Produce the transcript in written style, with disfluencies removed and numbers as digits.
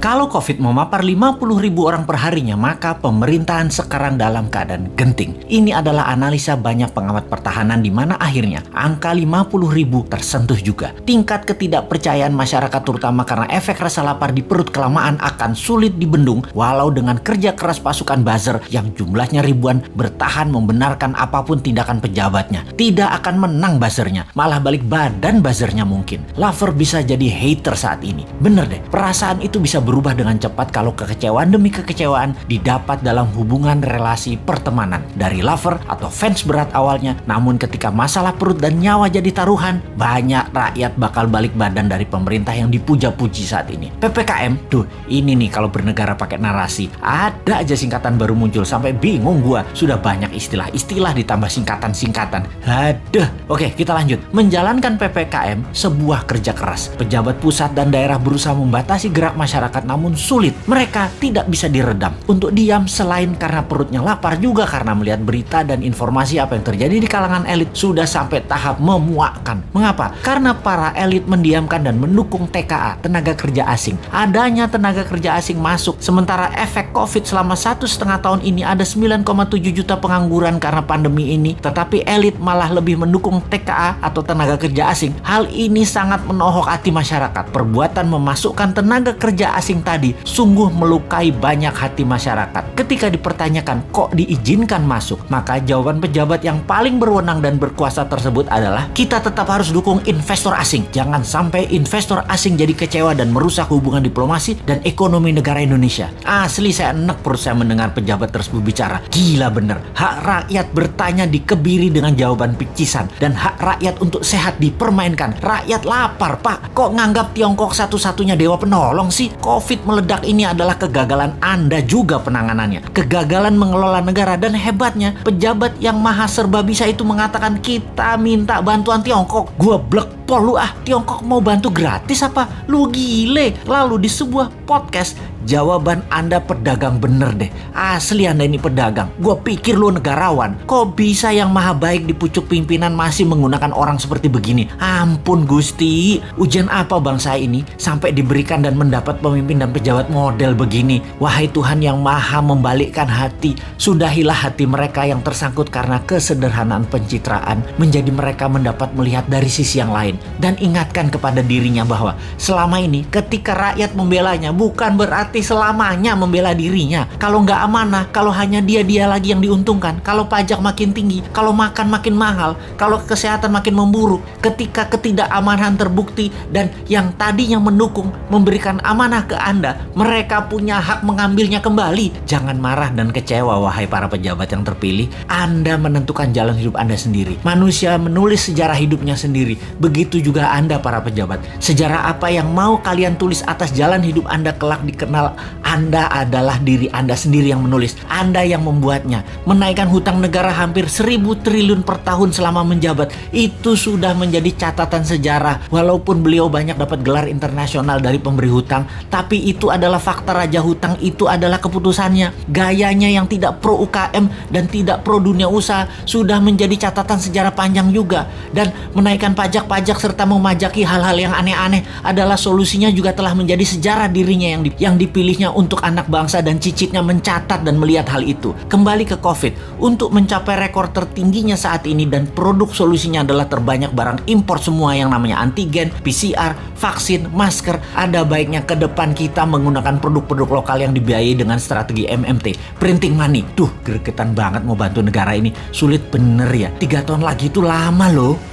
Kalau COVID memapar 50.000 orang perharinya, maka pemerintahan sekarang dalam keadaan genting. Ini adalah analisa banyak pengamat pertahanan di mana akhirnya angka 50.000 tersentuh juga. Tingkat ketidakpercayaan masyarakat terutama karena efek rasa lapar di perut kelamaan akan sulit dibendung walau dengan kerja keras pasukan buzzer yang jumlahnya ribuan bertahan membenarkan apapun tindakan pejabatnya. Tidak akan menang buzzernya, malah balik badan buzzernya mungkin. Lover bisa jadi hater saat ini. Bener deh, perasaan itu bisa berubah dengan cepat kalau kekecewaan demi kekecewaan didapat dalam hubungan relasi pertemanan. Dari lover atau fans berat awalnya, namun ketika masalah perut dan nyawa jadi taruhan, banyak rakyat bakal balik badan dari pemerintah yang dipuja-puji saat ini. PPKM, tuh ini nih kalau bernegara pakai narasi. Ada aja singkatan baru muncul, sampai bingung gua. Sudah banyak istilah-istilah ditambah singkatan-singkatan. Haduh. Oke, kita lanjut. Menjalankan PPKM sebuah kerja keras. Pejabat pusat dan daerah berusaha membatasi gerak masyarakat namun sulit. Mereka tidak bisa diredam untuk diam selain karena perutnya lapar, juga karena melihat berita dan informasi apa yang terjadi di kalangan elit sudah sampai tahap memuakkan. Mengapa? Karena para elit mendiamkan dan mendukung TKA, tenaga kerja asing. Adanya tenaga kerja asing masuk, sementara efek COVID selama 1,5 tahun ini ada 9,7 juta pengangguran karena pandemi ini, tetapi elit malah lebih mendukung TKA atau tenaga kerja asing. Hal ini sangat menohok hati masyarakat. Perbuatan memasukkan tenaga kerja asing tadi sungguh melukai banyak hati masyarakat. Ketika dipertanyakan kok diizinkan masuk, maka jawaban pejabat yang paling berwenang dan berkuasa tersebut adalah kita tetap harus dukung investor asing. Jangan sampai investor asing jadi kecewa dan merusak hubungan diplomasi dan ekonomi negara Indonesia. Asli saya enek perut saya mendengar pejabat tersebut bicara. Gila bener. Hak rakyat bertanya dikebiri dengan jawaban picisan dan hak rakyat untuk sehat dipermainkan. Rakyat lapar, Pak. Kok nganggap Tiongkok satu-satunya dewa penolong sih? COVID meledak ini adalah kegagalan Anda juga penanganannya. Kegagalan mengelola negara, dan hebatnya pejabat yang maha serba bisa itu mengatakan kita minta bantuan Tiongkok. Gua blekpol lu ah. Tiongkok mau bantu gratis apa? Lu gile. Lalu di sebuah podcast, jawaban Anda pedagang bener deh. Asli Anda ini pedagang. Gua pikir lu negarawan. Kok bisa yang maha baik di pucuk pimpinan masih menggunakan orang seperti begini? Ampun Gusti. Ujian apa bangsa ini sampai diberikan dan mendapat pemimpin dan pejabat model begini? Wahai Tuhan yang maha membalikkan hati, sudahilah hati mereka yang tersangkut karena kesederhanaan pencitraan, menjadi mereka mendapat melihat dari sisi yang lain. Dan ingatkan kepada dirinya bahwa selama ini ketika rakyat membelanya bukan berarti selamanya membela dirinya. Kalau nggak amanah, kalau hanya dia lagi yang diuntungkan, kalau pajak makin tinggi, kalau makan makin mahal, kalau kesehatan makin memburuk, ketika ketidakamanan terbukti dan yang tadinya mendukung memberikan amanah ke Anda, mereka punya hak mengambilnya kembali. Jangan marah dan kecewa wahai para pejabat yang terpilih. Anda menentukan jalan hidup Anda sendiri. Manusia menulis sejarah hidupnya sendiri. Begitu juga Anda para pejabat. Sejarah apa yang mau kalian tulis atas jalan hidup Anda kelak dikenal Anda adalah diri Anda sendiri yang menulis. Anda yang membuatnya. Menaikkan hutang negara hampir 1.000 triliun per tahun selama menjabat. Itu sudah menjadi catatan sejarah. Walaupun beliau banyak dapat gelar internasional dari pemberi hutang, tapi itu adalah fakta. Raja hutang itu adalah keputusannya. Gayanya yang tidak pro UKM dan tidak pro dunia usaha sudah menjadi catatan sejarah panjang juga. Dan menaikkan pajak-pajak serta memajaki hal-hal yang aneh-aneh adalah solusinya juga telah menjadi sejarah dirinya yang dipilihnya untuk anak bangsa, dan cicitnya mencatat dan melihat hal itu. Kembali ke COVID, untuk mencapai rekor tertingginya saat ini dan produk solusinya adalah terbanyak barang impor semua yang namanya antigen, PCR, vaksin, masker. Ada baiknya ke depan kita menggunakan produk-produk lokal yang dibiayai dengan strategi MMT, printing money. Duh, gregetan banget mau bantu negara ini. Sulit bener ya. 3 tahun lagi itu lama loh.